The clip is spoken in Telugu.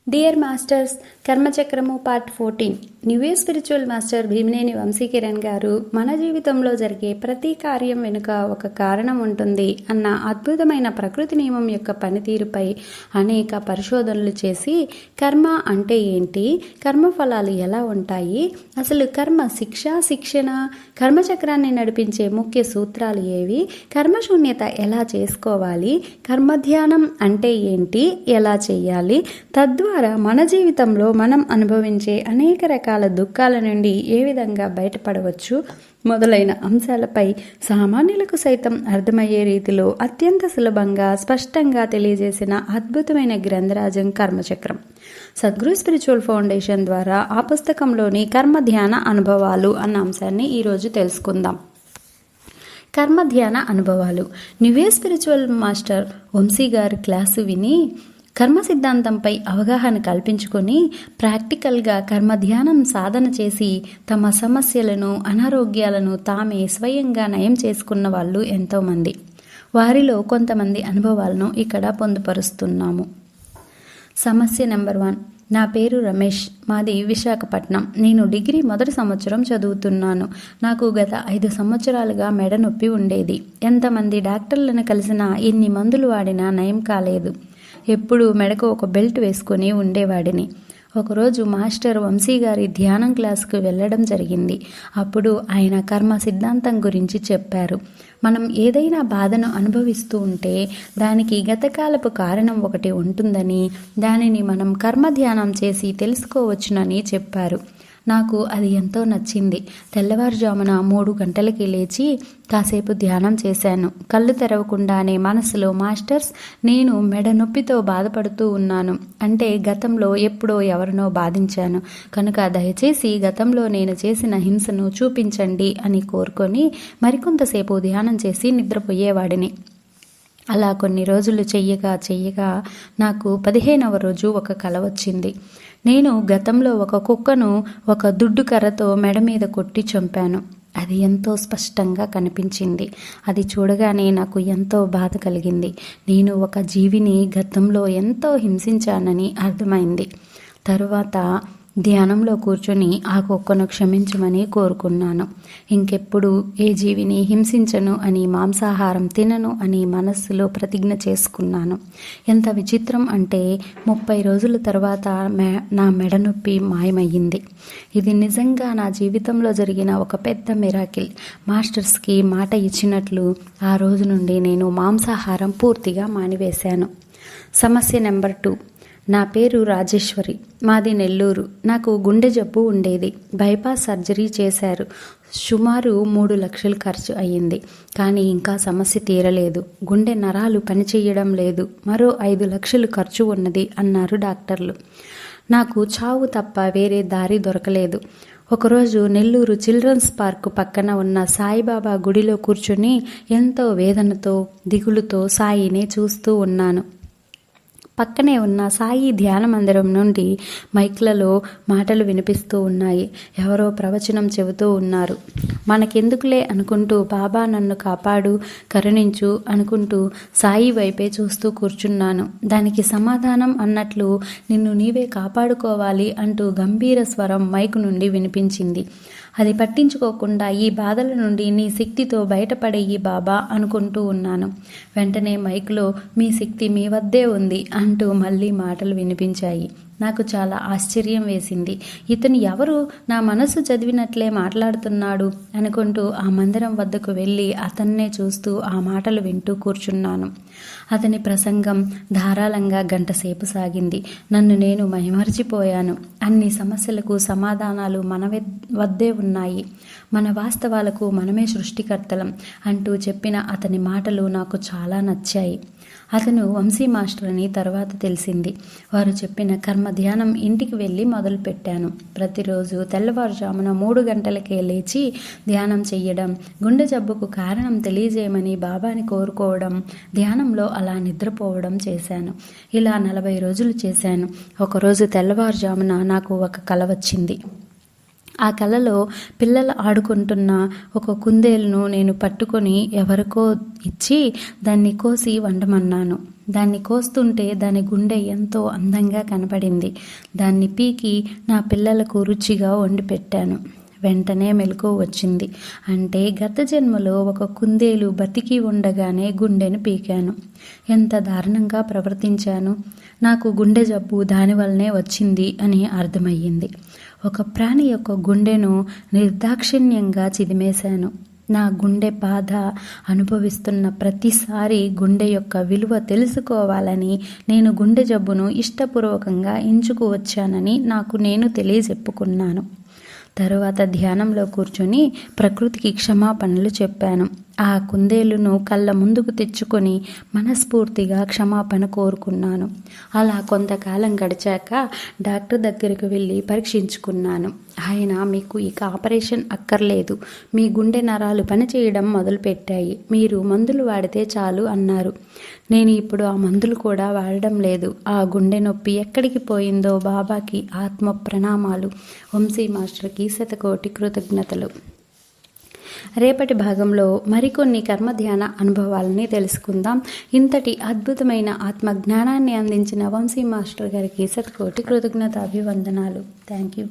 డియర్ మాస్టర్స్, కర్మచక్రము part 14. New spiritual master Bhimineni Vamsikiran గారు మన జీవితంలో జరిగే ప్రతి కార్యం వెనుక ఒక కారణం ఉంటుంది అన్న అద్భుతమైన ప్రకృతి నియమం యొక్క పనితీరుపై అనేక పరిశోధనలు చేసి కర్మ అంటే ఏంటి, కర్మ ఫలాలు ఎలా ఉంటాయి, అసలు కర్మ శిక్షణ, కర్మచక్రాన్ని నడిపించే ముఖ్య సూత్రాలు ఏవి, కర్మశూన్యత ఎలా చేసుకోవాలి, కర్మధ్యానం అంటే ఏంటి, ఎలా చేయాలి, తద్వారా మన జీవితంలో మనం అనుభవించే అనేక రకాల దుఃఖాల నుండి ఏ విధంగా బయటపడవచ్చు మొదలైన అంశాలపై సామాన్యులకు సైతం అర్థమయ్యే రీతిలో అత్యంత సులభంగా స్పష్టంగా తెలియజేసిన అద్భుతమైన గ్రంథరాజం కర్మచక్రం. సద్గురు స్పిరిచువల్ ఫౌండేషన్ ద్వారా ఆ పుస్తకంలోని కర్మ ధ్యాన అనుభవాలు అన్న అంశాన్ని ఈరోజు తెలుసుకుందాం. కర్మ ధ్యాన అనుభవాలు. న్యూ స్పిరిచువల్ మాస్టర్ వంశీ గారి క్లాసు విని కర్మ సిద్ధాంతంపై అవగాహన కల్పించుకొని ప్రాక్టికల్గా కర్మధ్యానం సాధన చేసి తమ సమస్యలను, అనారోగ్యాలను తామే స్వయంగా నయం చేసుకున్న వాళ్ళు ఎంతోమంది. వారిలో కొంతమంది అనుభవాలను ఇక్కడ పొందుపరుస్తున్నాము. సమస్య నెంబర్ 1. నా పేరు రమేష్, మాది విశాఖపట్నం. నేను డిగ్రీ మొదటి సంవత్సరం చదువుతున్నాను. నాకు గత 5 సంవత్సరాలుగా మెడ నొప్పి ఉండేది. ఎంతమంది డాక్టర్లను కలిసినా, ఎన్ని మందులు వాడినా నయం కాలేదు. ఎప్పుడు మెడకు ఒక బెల్ట్ వేసుకొని ఉండేవాడిని. ఒకరోజు మాస్టర్ వంశీ గారి ధ్యానం క్లాసుకు వెళ్ళడం జరిగింది. అప్పుడు ఆయన కర్మ సిద్ధాంతం గురించి చెప్పారు. మనం ఏదైనా బాధను అనుభవిస్తూ ఉంటే దానికి గతకాలపు కారణం ఒకటి ఉంటుందని, దానిని మనం కర్మ ధ్యానం చేసి తెలుసుకోవచ్చునని చెప్పారు. నాకు అది ఎంతో నచ్చింది. తెల్లవారుజామున 3 గంటలకి లేచి కాసేపు ధ్యానం చేశాను. కళ్ళు తెరవకుండానే మనసులో, మాస్టర్స్, నేను మెడ నొప్పితో బాధపడుతూ ఉన్నాను. అంటే గతంలో ఎప్పుడో ఎవరినో బాధించాను కనుక దయచేసి గతంలో నేను చేసిన హింసను చూపించండి అని కోరుకొని మరికొంతసేపు ధ్యానం చేసి నిద్రపోయేవాడిని. అలా కొన్ని రోజులు చెయ్యగా నాకు 15వ రోజు ఒక కల వచ్చింది. నేను గతంలో ఒక కుక్కను ఒక దుడ్డు కర్రతో మెడ మీద కొట్టి చంపాను. అది ఎంతో స్పష్టంగా కనిపించింది. అది చూడగానే నాకు ఎంతో బాధ కలిగింది. నేను ఒక జీవిని గతంలో ఎంతో హింసించానని అర్థమైంది. తరువాత ధ్యానంలో కూర్చొని ఆ కుక్కను క్షమించమని కోరుకున్నాను. ఇంకెప్పుడు ఏ జీవిని హింసించను అని, మాంసాహారం తినను అని మనస్సులో ప్రతిజ్ఞ చేసుకున్నాను. ఎంత విచిత్రం అంటే 30 రోజుల తర్వాత నా మెడ నొప్పి మాయమయ్యింది. ఇది నిజంగా నా జీవితంలో జరిగిన ఒక పెద్ద మిరాకిల్. మాస్టర్స్కి మాట ఇచ్చినట్లు ఆ రోజు నుండి నేను మాంసాహారం పూర్తిగా మానివేశాను. సమస్య నెంబర్ 2. నా పేరు రాజేశ్వరి, మాది నెల్లూరు. నాకు గుండె జబ్బు ఉండేది. బైపాస్ సర్జరీ చేశారు. సుమారు 3 లక్షలు ఖర్చు అయ్యింది. కానీ ఇంకా సమస్య తీరలేదు. గుండె నరాలు పనిచేయడం లేదు. మరో 5 లక్షలు ఖర్చు ఉన్నది అన్నారు డాక్టర్లు. నాకు చావు తప్ప వేరే దారి దొరకలేదు. ఒకరోజు నెల్లూరు చిల్డ్రన్స్ పార్క్ పక్కన ఉన్న సాయిబాబా గుడిలో కూర్చుని ఎంతో వేదనతో, దిగులుతో సాయిని చూస్తూ ఉన్నాను. పక్కనే ఉన్న సాయి ధ్యాన మందిరం నుండి మైక్లలో మాటలు వినిపిస్తూ ఉన్నాయి. ఎవరో ప్రవచనం చెబుతూ ఉన్నారు. మనకెందుకులే అనుకుంటూ, బాబా నన్ను కాపాడు, కరుణించు అనుకుంటూ సాయి వైపే చూస్తూ కూర్చున్నాను. దానికి సమాధానం అన్నట్లు నిన్ను నీవే కాపాడుకోవాలి అంటూ గంభీర స్వరం మైకు నుండి వినిపించింది. అది పట్టించుకోకుండా ఈ బాధల నుండి నీ శక్తితో బయటపడేయి బాబా అనుకుంటూ ఉన్నాను. వెంటనే మైక్లో మీ శక్తి మీ వద్దే ఉంది అంటూ మళ్ళీ మాటలు వినిపించాయి. నాకు చాలా ఆశ్చర్యం వేసింది. ఇతను ఎవరు, నా మనసు చదివినట్లే మాట్లాడుతున్నాడు అనుకుంటూ ఆ మందిరం వద్దకు వెళ్ళి అతన్నే చూస్తూ ఆ మాటలు వింటూ కూర్చున్నాను. అతని ప్రసంగం ధారాళంగా 1 గంట సేపు సాగింది. నన్ను నేను మైమరిచిపోయాను. అన్ని సమస్యలకు సమాధానాలు మన వద్దే ఉన్నాయి. మన వాస్తవాలకు మనమే సృష్టికర్తలం అంటూ చెప్పిన అతని మాటలు నాకు చాలా నచ్చాయి. అతను వంశీ మాస్టర్ అని తర్వాత తెలిసింది. వారు చెప్పిన కర్మ ధ్యానం ఇంటికి వెళ్ళి మొదలుపెట్టాను. ప్రతిరోజు తెల్లవారుజామున 3 గంటలకే లేచి ధ్యానం చెయ్యడం, గుండె జబ్బుకు కారణం తెలియజేయమని బాబాని కోరుకోవడం, ధ్యానంలో అలా నిద్రపోవడం చేశాను. ఇలా 40 రోజులు చేశాను. ఒకరోజు తెల్లవారుజామున నాకు ఒక కల వచ్చింది. ఆ కలలో పిల్లలు ఆడుకుంటున్న ఒక కుందేలును నేను పట్టుకొని ఎవరికో ఇచ్చి దాన్ని కోసి వండమన్నాను. దాన్ని కోస్తుంటే దాని గుండె ఎంతో అందంగా కనపడింది. దాన్ని పీకి నా పిల్లలకు రుచిగా వండి పెట్టాను. వెంటనే మెలకువ వచ్చింది. అంటే గత జన్మలో ఒక కుందేలు బతికి ఉండగానే గుండెను పీకాను. ఎంత దారుణంగా ప్రవర్తించాను. నాకు గుండె జబ్బు దానివల్లనే వచ్చింది అని అర్థమయ్యింది. ఒక ప్రాణి యొక్క గుండెను నిర్దాక్షిణ్యంగా చిదిమేశాను. నా గుండె బాధ అనుభవిస్తున్న ప్రతిసారి గుండె యొక్క విలువ తెలుసుకోవాలని నేను గుండె జబ్బును ఇష్టపూర్వకంగా ఎంచుకు వచ్చానని నాకు నేను తెలియజెప్పుకున్నాను. తరువాత ధ్యానంలో కూర్చొని ప్రకృతికి క్షమాపణలు చెప్పాను. ఆ కుందేలును కళ్ళ ముందుకు తెచ్చుకొని మనస్ఫూర్తిగా క్షమాపణ కోరుకున్నాను. అలా కొంతకాలం గడిచాక డాక్టర్ దగ్గరికి వెళ్ళి పరీక్షించుకున్నాను. ఆయన, మీకు ఇక ఆపరేషన్ అక్కర్లేదు, మీ గుండె నరాలు పనిచేయడం మొదలుపెట్టాయి, మీరు మందులు వాడితే చాలు అన్నారు. నేను ఇప్పుడు ఆ మందులు కూడా వాడడం లేదు. ఆ గుండె నొప్పి ఎక్కడికి పోయిందో బాబాకి ఆత్మ ప్రణామాలు. వంశీ మాస్టర్కి శతకోటి కృతజ్ఞతలు. రేపటి భాగంలో మరికొన్ని కర్మధ్యాన అనుభవాలని తెలుసుకుందాం. ఇంతటి అద్భుతమైన ఆత్మ జ్ఞానాన్ని అందించిన వంశీ మాస్టర్ గారికి శతకోటి కృతజ్ఞత అభివందనాలు. Thank you.